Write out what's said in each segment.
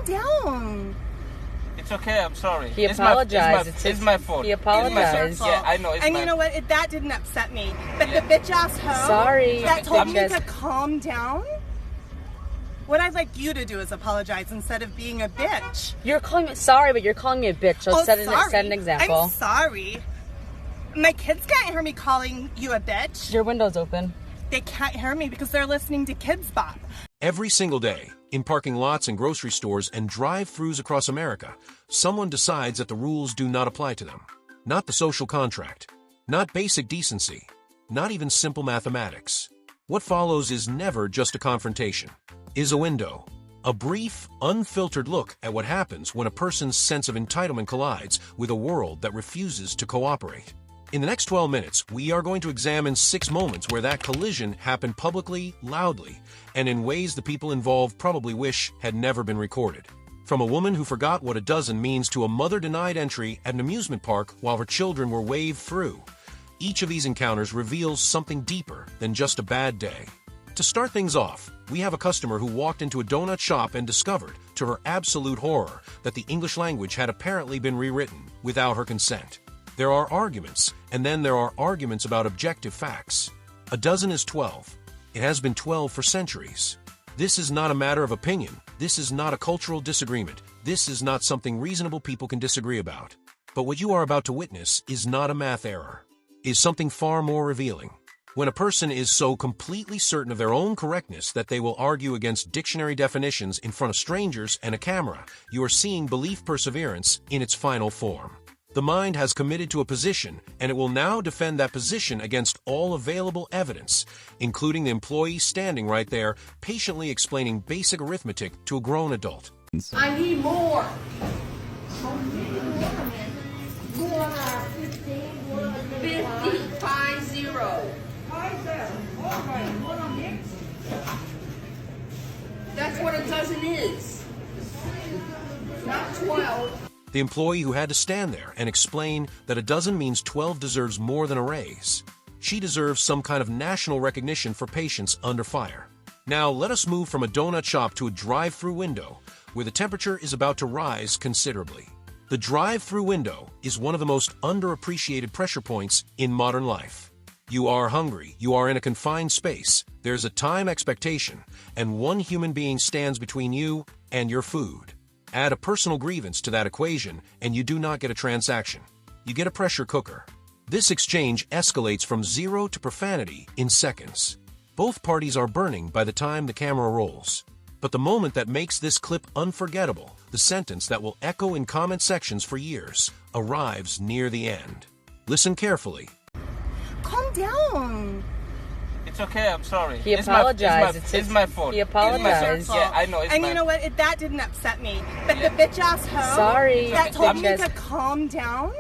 Calm down. It's okay, I'm sorry. He apologized. It's my fault. He apologized. Yeah, I know. And you know what? That didn't upset me. But the bitch-ass hoe Sorry. that told me Bitch to calm down, what I'd like you to do is apologize instead of being a bitch. You're calling me sorry, but you're calling me a bitch. So set an example. I'm sorry. My kids can't hear me calling you a bitch. Your window's open. They can't hear me because they're listening to Kids Bop. Every single day, in parking lots and grocery stores and drive-thrus across America, someone decides that the rules do not apply to them. Not the social contract, not basic decency, not even simple mathematics. What follows is never just a confrontation, is a window. A brief, unfiltered look at what happens when a person's sense of entitlement collides with a world that refuses to cooperate. In the next 12 minutes, we are going to examine 6 moments where that collision happened publicly, loudly, and in ways the people involved probably wish had never been recorded. From a woman who forgot what a dozen means to a mother denied entry at an amusement park while her children were waved through. Each of these encounters reveals something deeper than just a bad day. To start things off, we have a customer who walked into a donut shop and discovered, to her absolute horror, that the English language had apparently been rewritten without her consent. There are arguments, and then there are arguments about objective facts. A dozen is 12. It has been 12 for centuries. This is not a matter of opinion. This is not a cultural disagreement. This is not something reasonable people can disagree about. But what you are about to witness is not a math error. It is something far more revealing. When a person is so completely certain of their own correctness that they will argue against dictionary definitions in front of strangers and a camera, you are seeing belief perseverance in its final form. The mind has committed to a position, and it will now defend that position against all available evidence, including the employee standing right there, patiently explaining basic arithmetic to a grown adult. I need more. 50. That's what a dozen is. Not 12. The employee who had to stand there and explain that a dozen means 12 deserves more than a raise. She deserves some kind of national recognition for patience under fire. Now let us move from a donut shop to a drive-through window, where the temperature is about to rise considerably. The drive-through window is one of the most underappreciated pressure points in modern life. You are hungry, you are in a confined space, there's a time expectation, and one human being stands between you and your food. Add a personal grievance to that equation, and you do not get a transaction. You get a pressure cooker. This exchange escalates from 0 to profanity in seconds. Both parties are burning by the time the camera rolls. But the moment that makes this clip unforgettable, the sentence that will echo in comment sections for years, arrives near the end. Listen carefully. Calm down. It's okay, I'm sorry. He apologized. It's my fault. He apologized. Yeah, I know. And you know what? That didn't upset me. But the bitch-ass hoe Sorry. that told me Bitch-ass- to calm down,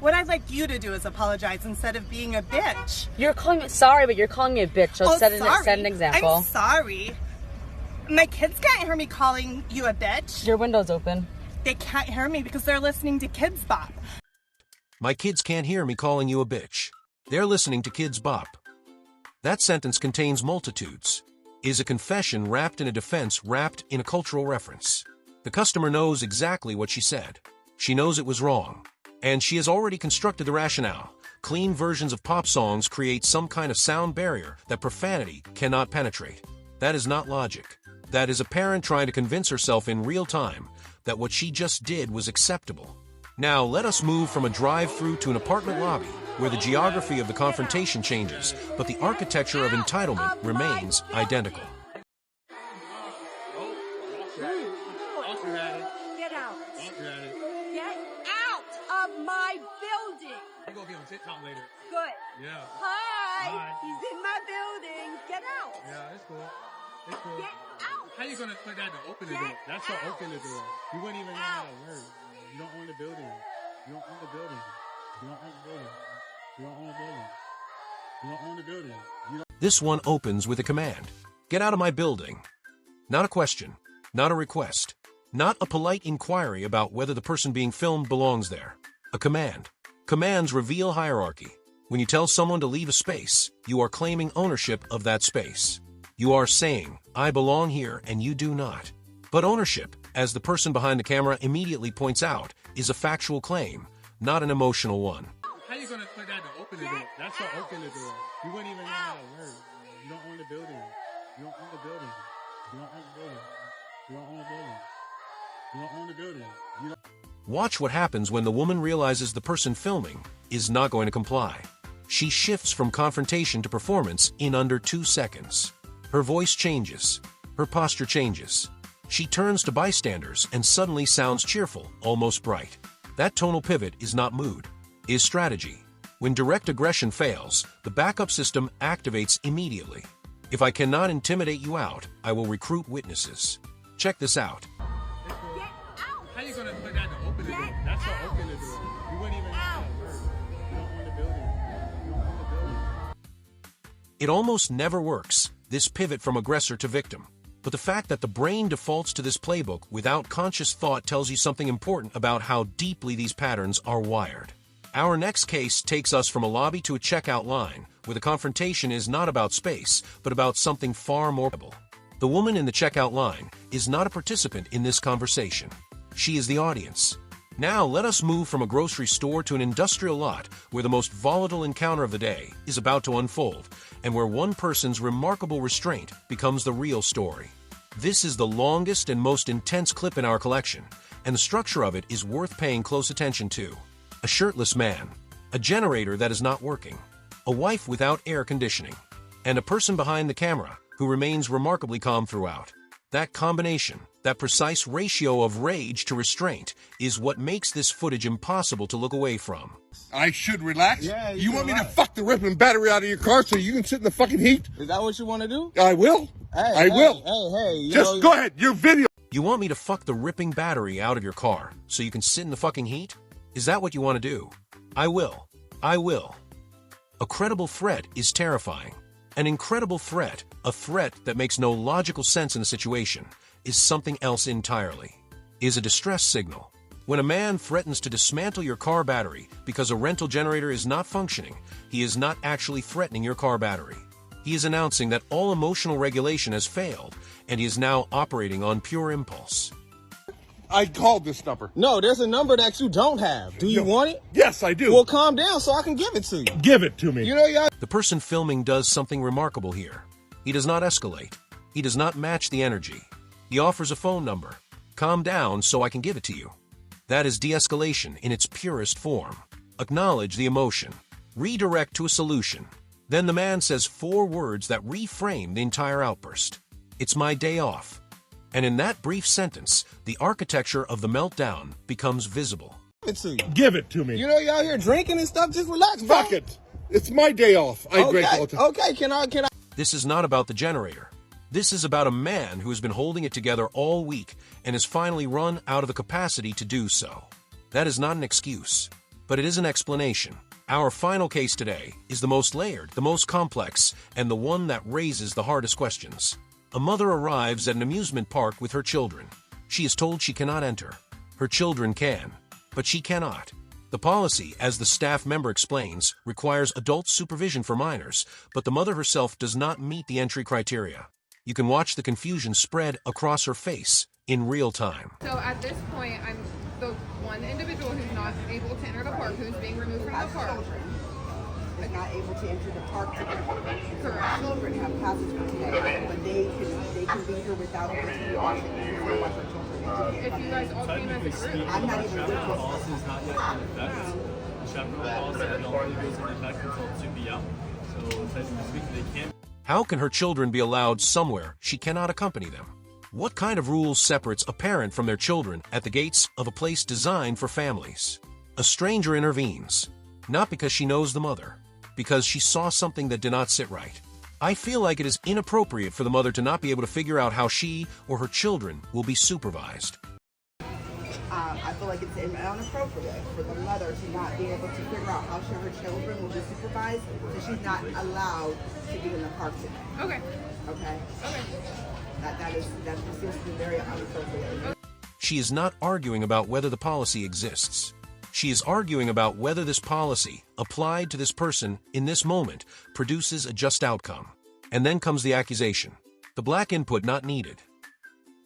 what I'd like you to do is apologize instead of being a bitch. You're calling me sorry, but you're calling me a bitch. So set an example. I'm sorry. My kids can't hear me calling you a bitch. Your window's open. They can't hear me because they're listening to Kids Bop. My kids can't hear me calling you a bitch. They're listening to Kids Bop. That sentence contains multitudes. It is a confession wrapped in a defense wrapped in a cultural reference. The customer knows exactly what she said. She knows it was wrong. And she has already constructed the rationale. Clean versions of pop songs create some kind of sound barrier that profanity cannot penetrate. That is not logic. That is a parent trying to convince herself in real time that what she just did was acceptable. Now let us move from a drive-through to an apartment lobby, where the geography of the confrontation changes, but the architecture of entitlement remains identical. Get out. Get out of my building. I'm gonna be on TikTok later. Good. Yeah. Hi. Hi. He's in my building. Get out. Yeah, it's cool. It's cool. Get out. How you gonna put that to open the door? That's to open the door. You wouldn't even know how to work. You don't own the building. You don't own the building. You don't own the building. You don't own the building. You don't own the building. You don't. This one opens with a command. Get out of my building. Not a question. Not a request. Not a polite inquiry about whether the person being filmed belongs there. A command. Commands reveal hierarchy. When you tell someone to leave a space, you are claiming ownership of that space. You are saying, I belong here and you do not. But ownership, as the person behind the camera immediately points out, is a factual claim, not an emotional one. How you gonna put that to open the door? That's to open the door. You wouldn't even know how to work. You don't own the building. You don't own the building. You don't own the building. You don't own the building. You don't own the building. You don't. Watch what happens when the woman realizes the person filming is not going to comply. She shifts from confrontation to performance in under 2 seconds. Her voice changes. Her posture changes. She turns to bystanders and suddenly sounds cheerful, almost bright. That tonal pivot is not mood, is strategy. When direct aggression fails, the backup system activates immediately. If I cannot intimidate you out, I will recruit witnesses. Check this out. How you gonna put that to open the door? That's to open the door. You wouldn't even know how to work. You don't own the building. You don't own the building. It almost never works, this pivot from aggressor to victim. But the fact that the brain defaults to this playbook without conscious thought tells you something important about how deeply these patterns are wired. Our next case takes us from a lobby to a checkout line, where the confrontation is not about space, but about something far more valuable. The woman in the checkout line is not a participant in this conversation. She is the audience. Now let us move from a grocery store to an industrial lot where the most volatile encounter of the day is about to unfold, and where one person's remarkable restraint becomes the real story. This is the longest and most intense clip in our collection, and the structure of it is worth paying close attention to. A shirtless man, a generator that is not working, a wife without air conditioning, and a person behind the camera who remains remarkably calm throughout. That combination, that precise ratio of rage to restraint, is what makes this footage impossible to look away from. I should relax? Yeah, you want me to fuck the ripping battery out of your car so you can sit in the fucking heat? Is that what you want to do? I will. I will. Hey, Just go ahead. Your video. You want me to fuck the ripping battery out of your car so you can sit in the fucking heat? Is that what you want to do? I will. I will. A credible threat is terrifying. An incredible threat, a threat that makes no logical sense in the situation, is something else entirely. Is a distress signal. When a man threatens to dismantle your car battery because a rental generator is not functioning, he is not actually threatening your car battery. He is announcing that all emotional regulation has failed, and he is now operating on pure impulse. I called this number. No, there's a number that you don't have. Do you want it? Yes, I do. Well, calm down so I can give it to you. Give it to me. You know, y'all. The person filming does something remarkable here. He does not escalate. He does not match the energy. He offers a phone number. Calm down so I can give it to you. That is de-escalation in its purest form. Acknowledge the emotion. Redirect to a solution. Then the man says 4 words that reframe the entire outburst. It's my day off. And in that brief sentence, the architecture of the meltdown becomes visible. Give it to me. You know, y'all here drinking and stuff. Just relax, bro. Fuck it. It's my day off. I drink all the time. Okay, can I? This is not about the generator. This is about a man who has been holding it together all week and has finally run out of the capacity to do so. That is not an excuse, but it is an explanation. Our final case today is the most layered, the most complex, and the one that raises the hardest questions. A mother arrives at an amusement park with her children. She is told she cannot enter. Her children can, but she cannot. The policy, as the staff member explains, requires adult supervision for minors, but the mother herself does not meet the entry criteria. You can watch the confusion spread across her face in real time. So at this point, I'm the one individual who's not able to enter the park, who's being removed from the park. Is not able to enter the park today. Correct. Children have passes for today, but they can be here without If you guys all came as a group. I'm not even with The policy is not yet in effect. The chaperone policy, I don't believe goes into effect until 2 p.m. So technically speaking, they can't. How can her children be allowed somewhere she cannot accompany them? What kind of rules separates a parent from their children at the gates of a place designed for families? A stranger intervenes, not because she knows the mother, because she saw something that did not sit right. I feel like it is inappropriate for the mother to not be able to figure out how she or her children will be supervised. I feel like it's inappropriate for the mother to not be able to figure out how her children will be supervised, so she's not allowed to be in the park today. Okay. Okay? Okay. That seems to be very inappropriate. She is not arguing about whether the policy exists. She is arguing about whether this policy, applied to this person in this moment, produces a just outcome. And then comes the accusation. The black input not needed.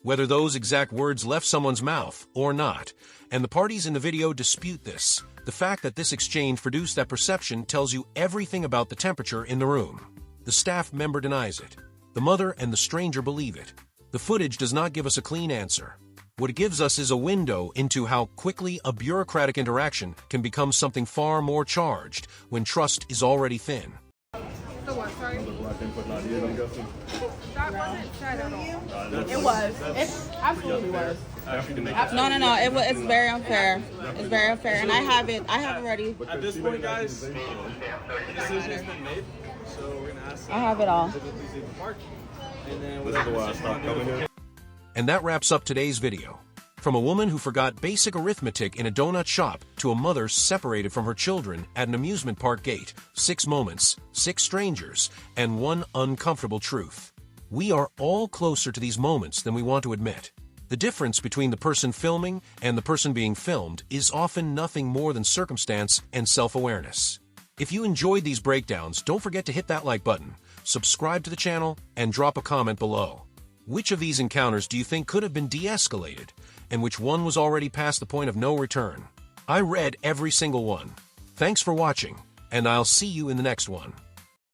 whether those exact words left someone's mouth or not, and the parties in the video dispute this. The fact that this exchange produced that perception tells you everything about the temperature in the room. The staff member denies it. The mother and the stranger believe it. The footage does not give us a clean answer. What it gives us is a window into how quickly a bureaucratic interaction can become something far more charged when trust is already thin. The what, sorry? That wasn't said at all. It was. It absolutely was. No. It's very unfair. It's very unfair, and I have it already. At this point, guys, the decision's been made, so we're gonna ask. I have it all. Please leave the park, and then this is the last stop coming in. And that wraps up today's video. From a woman who forgot basic arithmetic in a donut shop to a mother separated from her children at an amusement park gate, 6 moments, 6 strangers, and 1 uncomfortable truth. We are all closer to these moments than we want to admit. The difference between the person filming and the person being filmed is often nothing more than circumstance and self-awareness. If you enjoyed these breakdowns, don't forget to hit that like button, subscribe to the channel, and drop a comment below. Which of these encounters do you think could have been de-escalated, and which one was already past the point of no return? I read every single one. Thanks for watching, and I'll see you in the next one.